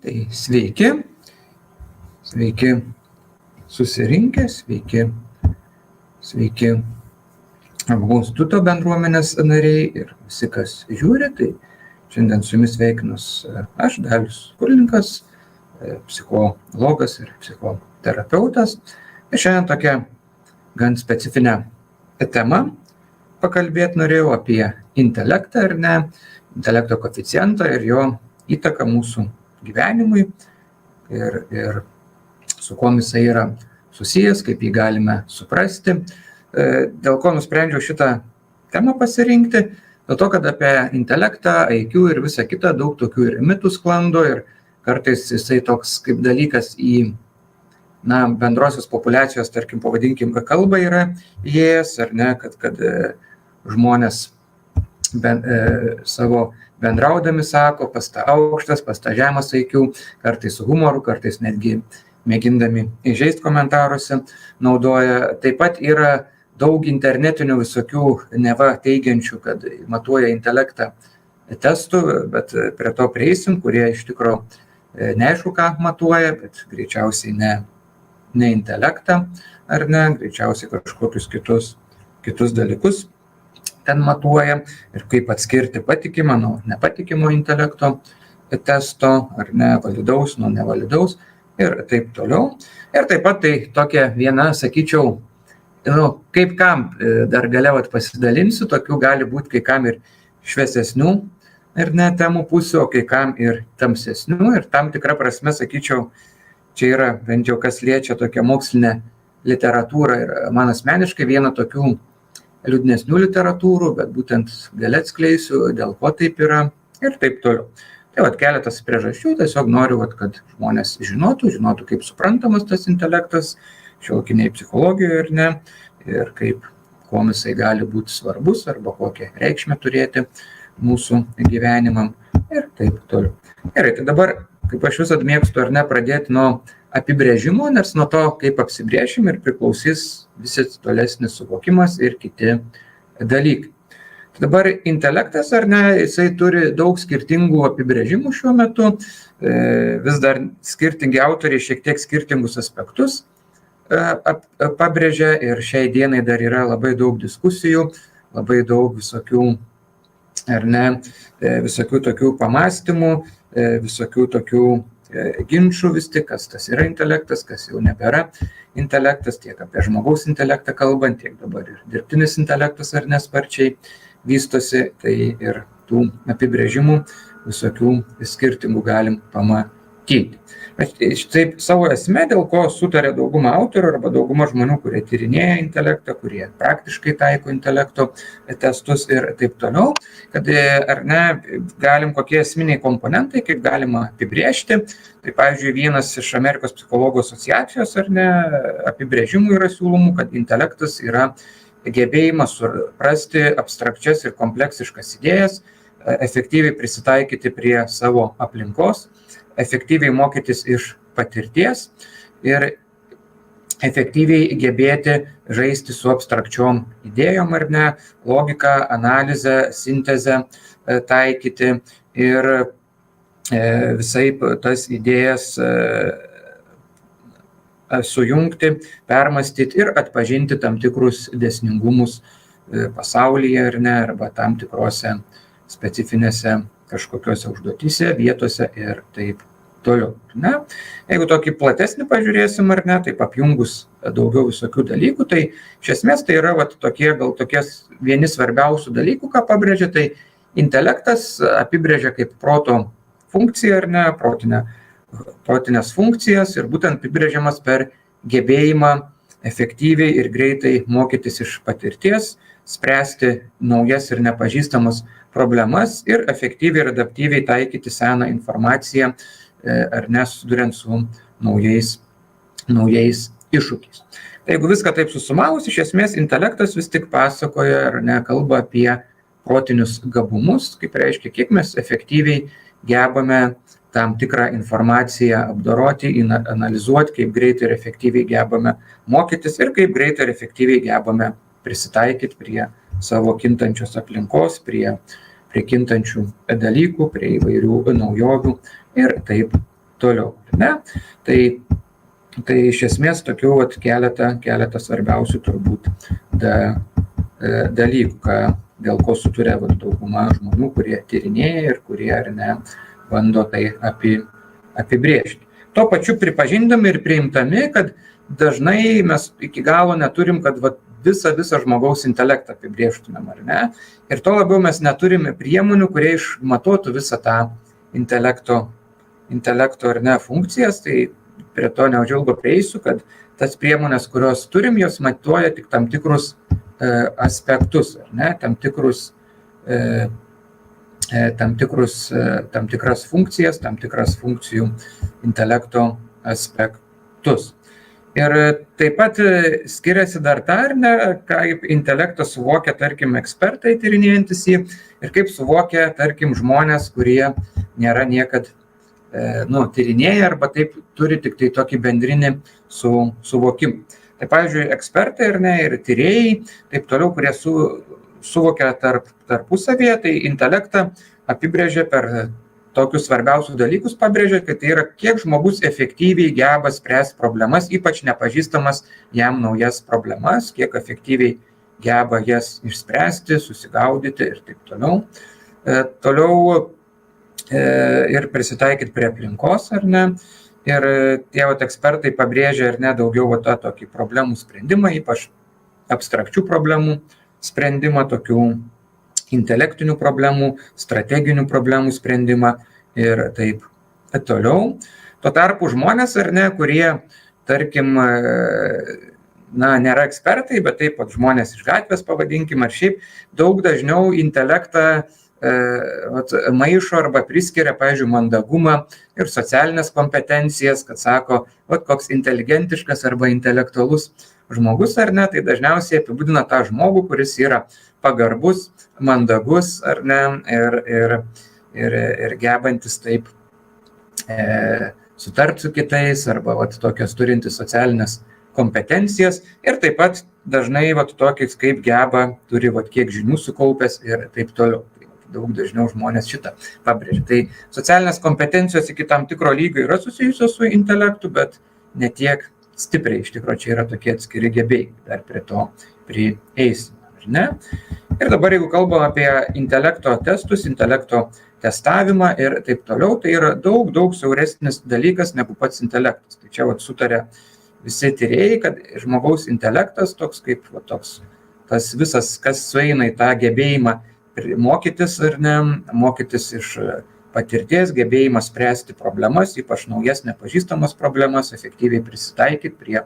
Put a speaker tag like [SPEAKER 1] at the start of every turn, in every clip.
[SPEAKER 1] Tai sveiki susirinkę, sveiki Žmogaus instituto bendruomenės nariai ir visi, kas žiūri. Tai šiandien su jumis sveikinus aš, Dalius Kurlininkas, psichologas ir psichoterapeutas. Ir šiandien tokia gan specifinė tema pakalbėti norėjau apie intelektą ar ne, intelekto koeficientą ir jo įtaką mūsų gyvenimui ir su kuo jisai yra susijęs, kaip jį galime suprasti. Dėl ko nusprendžiau šitą temą pasirinkti? Dėl to, kad apie intelektą, IQ ir visą kitą daug tokių ir mitų sklando ir kartais jisai toks kaip dalykas į bendrosios populiacijos, tarkim, pavadinkim, kalbą yra įėjęs, ar ne, kad žmonės savo bendraudami sako, pas tą aukštas, pas tą žemas IQ, kartais su humoru, kartais netgi mėgindami įžeisti komentaruose naudoja. Taip pat yra daug internetinių visokių neva teigiančių, kad matuoja intelektą testų, bet prie to prieisim, kurie iš tikro neaišku, ką matuoja, bet greičiausiai ne intelektą, ar ne, greičiausiai kažkokius kitus dalykus ten matuoja ir kaip atskirti patikimą nuo nepatikimo intelekto testo, ar ne, validaus nuo nevalidaus ir taip toliau. Ir taip pat tai tokia viena, sakyčiau, kaip kam dar galiau pasidalinsiu, tokių gali būti kai kam ir šviesesnių ir ne temų pusių, o kai kam ir tamsesnių. Ir tam tikrą prasme, sakyčiau, čia yra bent jau kas liečia tokią mokslinę literatūrą ir man asmeniškai viena tokių liūdnesnių literatūrų, bet būtent gal atskleisiu, dėl ko taip yra ir taip toliau. Tai keletas priežasčių, tiesiog noriu, kad žmonės žinotų, kaip suprantamas tas intelektas šiuolaikiniai psichologijoje ir ne, ir kuom jisai gali būti svarbus arba kokią reikšmę turėti mūsų gyvenimam ir taip toliau. Gerai, tai dabar, kaip aš visad mėgstu ar ne, pradėti nuo apibrėžimo, nes nuo to, kaip apsibrėšim ir priklausys visi tolesnis suvokimas ir kiti dalykai. Dabar intelektas ar ne, jisai turi daug skirtingų apibrėžimų šiuo metu, vis dar skirtingi autoriai šiek tiek skirtingus aspektus pabrėžia ir šiai dienai dar yra labai daug diskusijų, labai daug visokių, ar ne, visokių tokių pamastymų, visokių tokių ginčių vis tik, kas tas yra intelektas, kas jau nebėra intelektas, tiek apie žmogaus intelektą kalbant, tiek dabar ir dirbtinis intelektas ar nesparčiai vystosi, tai ir tų apibrėžimų visokių skirtingų galim pamatyti. Bet taip savo esmė, dėl ko sutarė dauguma autorių arba dauguma žmonių, kurie tyrinėja intelektą, kurie praktiškai taiko intelekto testus ir taip toliau, kad ar ne, galim kokie esminiai komponentai, kaip galima apibrėžti. Tai pavyzdžiui, vienas iš Amerikos psichologų asociacijos ar ne apibrėžimų yra siūlomų, kad intelektas yra gebėjimas suprasti abstrakčias ir kompleksiškas idėjas, efektyviai prisitaikyti prie savo aplinkos, efektyviai mokytis iš patirties ir efektyviai gebėti žaisti su abstrakčiom idėjom ar ne, logiką, analizę, sintezę taikyti ir visai tas idėjas sujungti, permastyti ir atpažinti tam tikrus dėsningumus pasaulyje ar ne, arba tam tikrose specifinėse kažkokiose užduotyse, vietose ir taip toliau. Ne? Jeigu tokį platesnį pažiūrėsim ar ne, taip apjungus daugiau visokių dalykų, tai iš esmės tai yra tokie vieni svarbiausių dalykų, ką pabrėžia, tai intelektas apibrėžia kaip proto funkciją ar ne, protinės funkcijas ir būtent apibrėžiamas per gebėjimą efektyviai ir greitai mokytis iš patirties, spręsti naujas ir nepažįstamas problemas ir efektyviai ir adaptyviai taikyti seną informaciją ar nesusiduriant su naujais iššūkiais. Tai jeigu viską taip susumavus, iš esmės intelektas vis tik pasakoja ar ne, kalba apie protinius gabumus, kaip reiškia, kiek mes efektyviai gebame tam tikrą informaciją apdoroti, analizuoti, kaip greitai ir efektyviai gebame mokytis ir kaip greitai ir efektyviai gebame prisitaikyti prie savo kintančios aplinkos, prie kintančių dalykų, prie įvairių naujovių ir taip toliau. Ne? Tai iš esmės tokių keletą svarbiausių turbūt dalykų, dėl ko suturia dauguma žmonių, kurie tyrinėja ir kurie ar ne bando tai apibrėžti. Tuo pačiu pripažindami ir priimtami, kad dažnai mes iki galo neturim, kad visą žmogaus intelektą apibrėžtumėm, ar ne? Ir to labiau mes neturime priemonių, kurie išmatuotų visą tą intelekto ar ne funkcijas, tai prie to neužilgo prieisiu, kad tas priemonės, kurios turim, jos matuoja tik tam tikrus aspektus, ar ne? Tam tikras funkcijas, tam tikras funkcijų intelekto aspektus. Ir taip pat skiriasi dar ar ne, kaip intelektą suvokia, tarkim, ekspertai tyrinėjantis jį ir kaip suvokia, tarkim, žmonės, kurie nėra niekad tyrinėję arba taip turi tik tai tokį bendrinį suvokimą. Tai, pavyzdžiui, ekspertai ar ne ir tyrėjai, taip toliau, kurie suvokia tarpusavėje, tai intelektą apibrėžia per tokius svarbiausius dalykus, pabrėžia, kad tai yra kiek žmogus efektyviai geba spręsti problemas, ypač nepažįstamas jam naujas problemas, kiek efektyviai geba jas išspręsti, susigaudyti ir taip toliau. Toliau ir prisitaikyti prie aplinkos, ar ne. Ir tie ekspertai pabrėžia ar ne daugiau tą tokį problemų sprendimą, ypač abstrakčių problemų sprendimą, tokių intelektinių problemų, strateginių problemų sprendimą ir taip toliau. Tuo tarpu žmonės, ar ne, kurie, tarkim, nėra ekspertai, bet taip pat žmonės iš gatvės, pavadinkim, ar šiaip daug dažniau intelektą maišo arba priskiria, pavyzdžiui, mandagumą ir socialinės kompetencijas, kad sako, koks inteligentiškas arba intelektualus žmogus, ar ne, tai dažniausiai apibūdina tą žmogų, kuris yra pagarbus, mandagus, ar ne, ir gebantis taip sutarti su kitais, arba tokios turintis socialinės kompetencijas ir taip pat dažnai tokiais kaip geba, turi kiek žinių sukaupęs ir taip toliau. Daug dažniau žmonės šitą pabrėžia. Tai socialinės kompetencijos iki tam tikro lygio yra susijusios su intelektu, bet ne tiek stipriai. Iš tikrųjų, čia yra tokie atskiri gebėjimai. Dar prie to prieisime, ar ne? Ir dabar, jeigu kalbam apie intelekto testus, intelekto testavimą ir taip toliau, tai yra daug siauresnis dalykas negu pats intelektas. Tai čia sutarė visi tyrėjai, kad žmogaus intelektas toks kaip tas visas, kas sueina į tą gebėjimą mokytis ar ne, mokytis iš patirties, gebėjimas spręsti problemas, ypač naujas nepažįstamas problemas, efektyviai prisitaikyti prie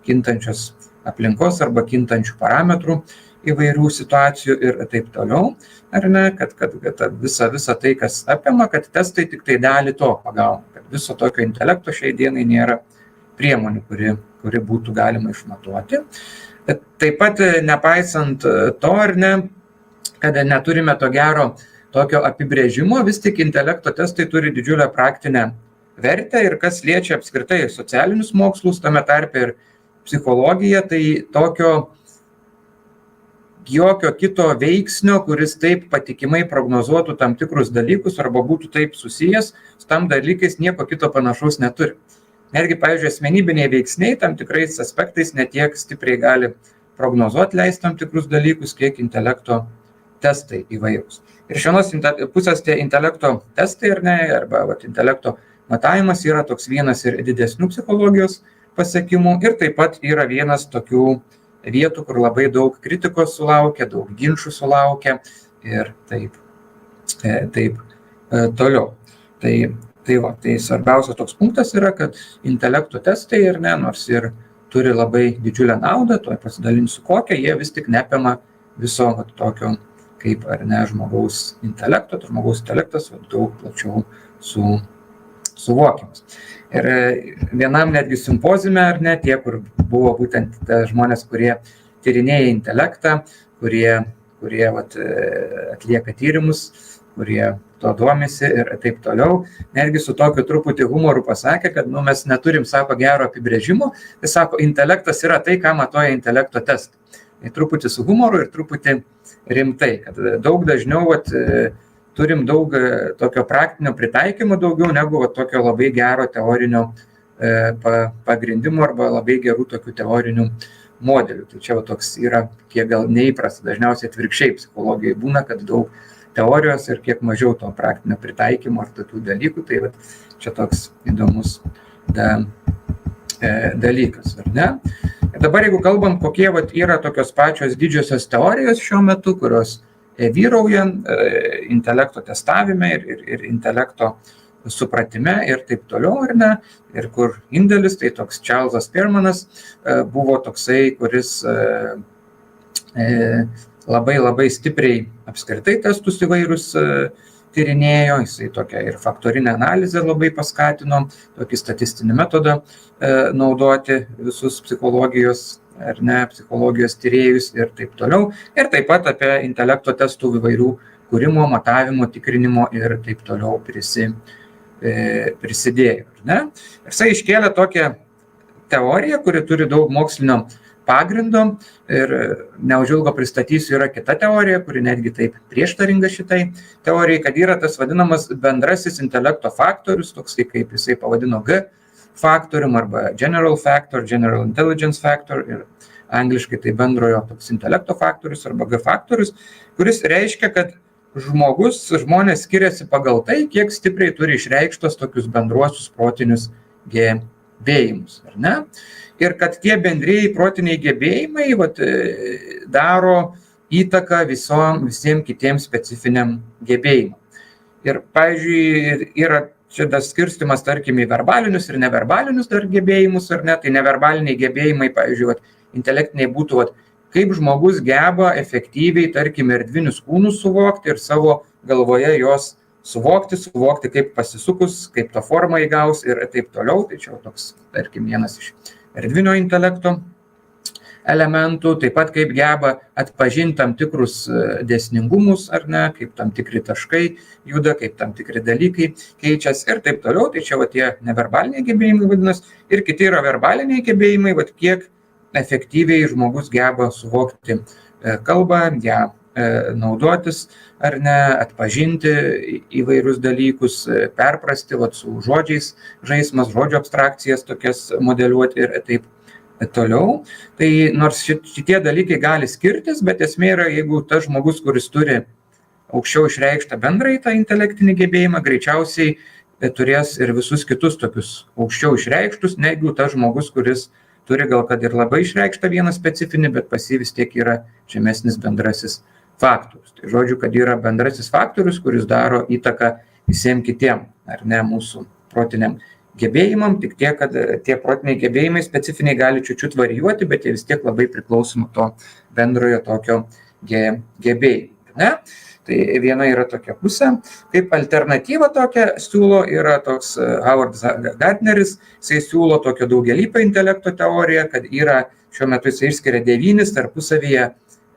[SPEAKER 1] kintančios aplinkos arba kintančių parametrų įvairių situacijų ir taip toliau, ar ne, kad visa tai, kas apima, kad testai tik tai dalį to pagauna, kad viso tokio intelekto šiai dienai nėra priemonių, kuri būtų galima išmatuoti. Bet taip pat nepaisant to, ar ne, kad neturime to gero tokio apibrėžimo, vis tik intelekto testai turi didžiulę praktinę vertę ir kas liečia apskritai socialinius mokslus, tame tarpe ir psichologiją, tai jokio kito veiksnio, kuris taip patikimai prognozuotų tam tikrus dalykus arba būtų taip susijęs su tam dalykais, nieko kito panašaus neturi. Netgi, pavyzdžiui, asmenybiniai veiksniai tam tikrais aspektais netiek stipriai gali prognozuoti, leisti tam tikrus dalykus, kiek intelekto testai įvairūs. Ir iš vienos pusės tie intelekto testai, ar ne, arba intelekto matavimas yra toks vienas ir didesnių psichologijos pasiekimų ir taip pat yra vienas tokių vietų, kur labai daug kritikos sulaukia, daug ginčų sulaukia ir taip toliau. Tai svarbiausias toks punktas yra, kad intelekto testai, ar ne, nors ir turi labai didžiulę naudą, tuoj pasidalinsiu kokią, jie vis tik neapima viso tokio kaip ar ne žmogaus intelekto, tai žmogaus intelektas daug plačiau suvokiamas. Ir vienam netgi simpozime, ar ne, tie, kur buvo būtent žmonės, kurie tyrinėja intelektą, kurie atlieka tyrimus, kurie to domisi ir taip toliau, netgi su tokiu truputį humoru pasakė, kad mes neturim, sako, gero apibrėžimo, tai sako, intelektas yra tai, ką matuoja intelekto testai. Tai truputį su humoru ir truputį rimtai, kad daug dažniau turim daug tokio praktinio pritaikymo daugiau negu tokio labai gero teorinio pagrindimo arba labai gerų tokių teorinių modelių. Tai čia toks yra kiek gal neįprasta, dažniausiai atvirkščiai psichologijai būna, kad daug teorijos ir kiek mažiau to praktinio pritaikymo ar tokių dalykų, tai čia toks įdomus dalykas, ar ne? Ir dabar jeigu kalbam, kokie yra tokios pačios didžiosios teorijos šiuo metu, kurios vyrauja intelekto testavime ir intelekto supratime ir taip toliau, ar ne, ir kur indėlis, tai toks Charlesas Spearmanas buvo toksai, kuris labai stipriai apskritai testus įvairius tyrinėjo, jisai tokią ir faktorinę analizę labai paskatino, tokį statistinį metodą naudoti visus psichologijos, ar ne, psichologijos tyrėjus ir taip toliau, ir taip pat apie intelekto testų įvairių kūrimo, matavimo, tikrinimo ir taip toliau prisidėjo. Ne? Ir jisai iškėlė tokią teoriją, kuri turi daug mokslinio pagrindo ir neužilgo pristatysiu, yra kita teorija, kuri netgi taip prieštaringa šitai teorijai, kad yra tas vadinamas bendrasis intelekto faktorius, toksai kaip jisai pavadino G faktorium arba general factor, general intelligence factor ir angliškai tai bendrojo toks intelekto faktorius arba G faktorius, kuris reiškia, kad žmonės skiriasi pagal tai, kiek stipriai turi išreikštos tokius bendruosius protinius gebėjimus, ar ne? Ir kad tie bendrieji protiniai gebėjimai daro įtaką visiems kitiems specifiniam gebėjimam. Ir, pavyzdžiui, yra čia tas skirstymas, tarkim, į verbalinius ir neverbalinius dar gebėjimus, ar ne? Tai neverbaliniai gebėjimai, pavyzdžiui, intelektiniai būtų, kaip žmogus geba efektyviai, tarkim, erdvinius kūnus suvokti ir savo galvoje juos suvokti, kaip pasisukus, kaip ta forma įgaus ir taip toliau. Tai čia toks, tarkim, vienas iš erdvinio intelekto elementų, taip pat kaip geba atpažinti tam tikrus dėsningumus, ar ne, kaip tam tikri taškai juda, kaip tam tikri dalykai keičiasi ir taip toliau. Tai čia tie neverbaliniai gebėjimai vadinasi, ir kiti yra verbaliniai gebėjimai, kiek efektyviai žmogus geba suvokti kalbą, ją naudotis, ar ne, atpažinti įvairius dalykus, perprasti su žodžiais, žaismas, žodžio abstrakcijas tokias modeliuoti ir taip toliau. Tai nors šitie dalykai gali skirtis, bet esmė yra, jeigu tas žmogus, kuris turi aukščiau išreikštą bendrąjį tą intelektinį gebėjimą, greičiausiai turės ir visus kitus tokius aukščiau išreikštus, negu tas žmogus, kuris turi gal kad ir labai išreikštą vieną specifinį, bet pas jį vis tiek yra žemesnis bendrasis faktorius. Tai žodžiu, kad yra bendrasis faktorius, kuris daro įtaką visiems kitiem, ar ne, mūsų protiniam gebėjimam, tik tiek, kad tie protiniai gebėjimai specifiniai gali čiut varijuoti, bet jie vis tiek labai priklauso nuo to bendrojo tokio gebėjimo. Ne? Tai viena yra tokia pusė. Kaip alternatyva tokia siūlo yra toks Howard Gardneris, jisai siūlo tokio daugialypio intelekto teoriją, kad yra šiuo metu jisai išskiria 9 tarpusavyje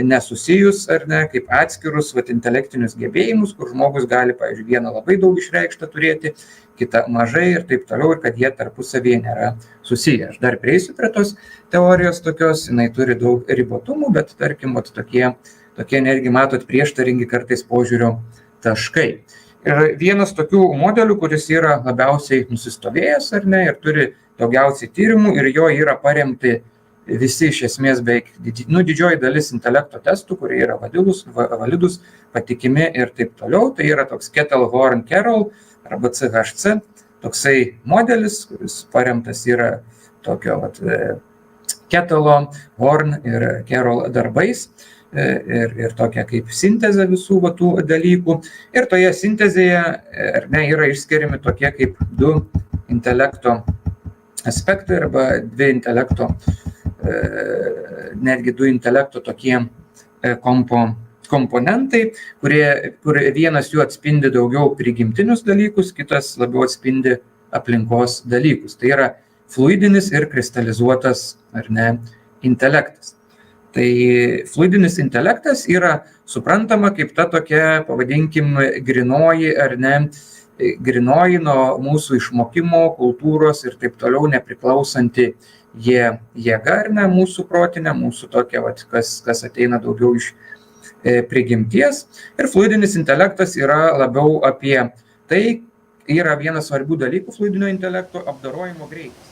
[SPEAKER 1] nesusijus, ar ne, kaip atskirus intelektinius gebėjimus, kur žmogus gali, pavyzdžiui, vieną labai daug išreikštą turėti, kitą mažai ir taip toliau, ir kad jie tarpusavyje nėra susiję. Aš dar prieisiu prie tos teorijos tokios, jinai turi daug ribotumų, bet tarkim, tokie netgi matot prieštaringi kartais požiūrio taškai. Ir vienas tokių modelių, kuris yra labiausiai nusistovėjęs, ar ne, ir turi daugiausiai tyrimų, ir jo yra paremti visi iš esmės beveik didžioji dalis intelekto testų, kurie yra validus, patikimi ir taip toliau. Tai yra toks Kettle-Horn-Carroll arba CHC, toksai modelis, kuris paremtas yra tokio Kettle, Horn ir Carroll darbais. Ir tokia kaip sintezė visų tų dalykų. Ir toje sintezėje yra išskiriami tokie kaip 2 intelekto aspektai arba 2 intelekto, netgi 2 intelekto tokie komponentai, kur vienas jų atspindi daugiau prigimtinius dalykus, kitas labiau atspindi aplinkos dalykus. Tai yra fluidinis ir kristalizuotas, ar ne, intelektas. Tai fluidinis intelektas yra suprantama kaip ta tokia, pavadinkim, grinoji, ar ne, grinoji nuo mūsų išmokimo, kultūros ir taip toliau nepriklausanti jėga, ar ne, mūsų protinė, mūsų tokia, kas ateina daugiau iš prigimties ir fluidinis intelektas yra labiau apie tai, yra vienas svarbių dalykų fluidinio intelekto apdorojimo greitis.